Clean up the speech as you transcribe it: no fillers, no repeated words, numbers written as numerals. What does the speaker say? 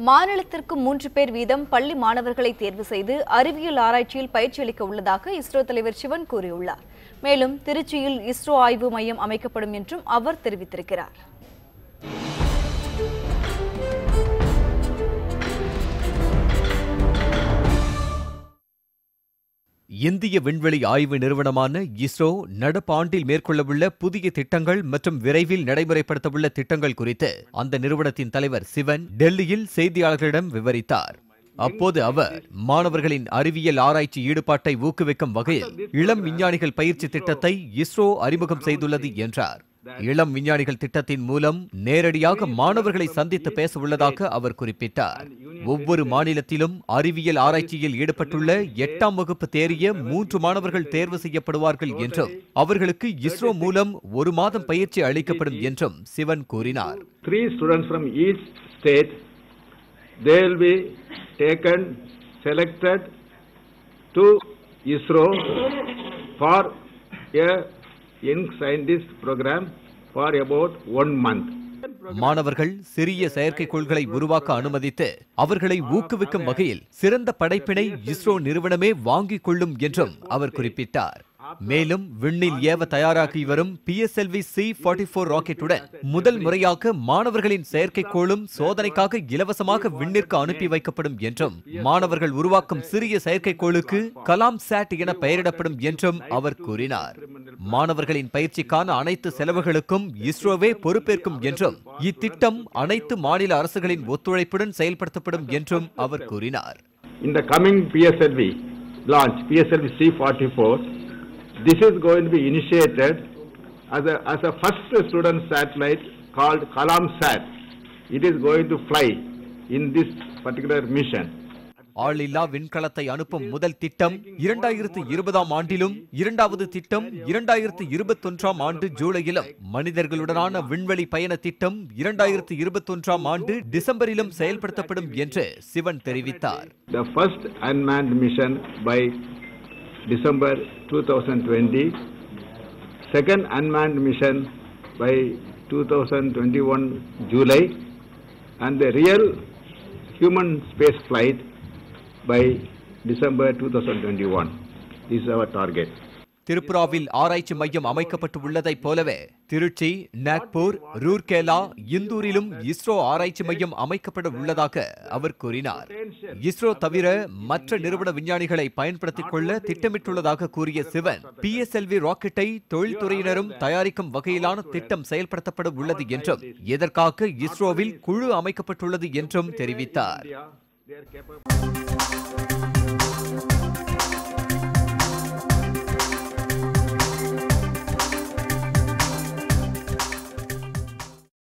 மாநிலத்திற்கு 3 பேர் வீதம் பள்ளி மாணவர்களை தேர்வு செய்து அறிவியல் ஆராய்ச்சியில் பயிற்சி அளிக்க உள்ளதாக இஸ்ரோ தலைவர் சிவன் கூறியுள்ளார். மேலும் திருச்சியில் இஸ்ரோ ஆய்வு மையம் அமைக்கப்படும் என்றும் அவர் தெரிவித்திருக்கிறார். இந்திய விண்வெளி ஆய்வு நிறுவனமான இஸ்ரோ நடப்பாண்டில் மேற்கொள்ளவுள்ள புதிய திட்டங்கள் மற்றும் விரைவில் நடைமுறைப்படுத்தவுள்ள திட்டங்கள் குறித்து அந்த நிறுவனத்தின் தலைவர் சிவன் டெல்லியில் செய்தியாளர்களிடம் விவரித்தார். அப்போது அவர் மாணவர்களின் அறிவியல் ஆராய்ச்சி ஈடுபாட்டை ஊக்குவிக்கும் வகையில் இளம் விஞ்ஞானிகள் பயிற்சி திட்டத்தை இஸ்ரோ அறிமுகம் செய்துள்ளது என்றார். இளம் விஞ்ஞானிகள் திட்டத்தின் மூலம் நேரடியாக மாணவர்களை சந்தித்து பேச உள்ளதாக அவர் குறிப்பிட்டார். ஒவ்வொரு மாநிலத்திலும் அறிவியல் ஆராய்ச்சியில் ஈடுபட்டுள்ள 8ஆம் வகுப்பு தேறிய 3 மாணவர்கள் தேர்வு செய்யப்படுவார்கள் என்றும் அவர்களுக்கு இஸ்ரோ மூலம் 1 மாதம் பயிற்சி அளிக்கப்படும் என்றும் சிவன் கூறினார். 3 students from each state, they will be taken, selected to ISRO for a young scientist program for about 1 month. மாணவர்கள் சிறிய செயற்கைக்கோள்களை உருவாக்க அனுமதித்து அவர்களை ஊக்குவிக்கும் வகையில் சிறந்த படைப்பினை இஸ்ரோ நிறுவனமே வாங்கிக் கொள்ளும் என்றும் அவர் குறிப்பிட்டார். மேலும் விண்ணில் ஏவ தயாராகி வரும் PSLV C-44 ராக்கெட்டுடன் முதல் முறையாக மாணவர்களின் செயற்கைக்கோளும் சோதனைக்காக இலவசமாக விண்ணிற்கு அனுப்பி வைக்கப்படும் என்றும் மாணவர்கள் உருவாக்கும் சிறிய செயற்கைக்கோளுக்கு கலாம் சாட் என பெயரிடப்படும் என்றும் அவர் கூறினார். மாணவர்களின் பயிற்சிக்கான அனைத்து செலவுகளுக்கும் இஸ்ரோவே பொறுப்பேற்கும் என்றும் இத்திட்டம் அனைத்து மாநில அரசுகளின் ஒத்துழைப்புடன் செயல்படுத்தப்படும் என்றும் அவர் கூறினார். In the coming PSLV launch, PSLV C-44, this is going to be initiated as a first student satellite called Kalam Sat. It is going to fly in this particular mission. ஆளில்லா விண்கலத்தை அனுப்பும் முதல் திட்டம் 2020ஆம் ஆண்டிலும் இரண்டாவது திட்டம் 2021ஆம் ஆண்டு ஜூலையிலும் மனிதர்களுடனான விண்வெளி பயண திட்டம் 2021ஆம் ஆண்டு டிசம்பரிலும் செயல்படுத்தப்படும் என்று சிவன் தெரிவித்தார். The first unmanned mission by December 2020, second unmanned mission by 2021 July, and the real human space flight by December 2021. This is our target. திரிபுராவில் ஆராய்ச்சி மையம் அமைக்கப்பட்டு உள்ளதைப் போலவே திருச்சி, நாக்பூர், ரூர்கேலா, இந்தூரிலும் இஸ்ரோ ஆராய்ச்சி மையம் அமைக்கப்பட உள்ளதாக அவர் கூறினார். இஸ்ரோ தவிர மற்ற நிறுவன விஞ்ஞானிகளை பயன்படுத்திக் கொள்ள திட்டமிட்டுள்ளதாக கூறிய சிவன் PSLV ராக்கெட்டை தொழில்துறையினரும் தயாரிக்கும் வகையிலான திட்டம் செயல்படுத்தப்பட உள்ளது என்றும் இதற்காக இஸ்ரோவில் குழு அமைக்கப்பட்டுள்ளது என்றும் தெரிவித்தார்.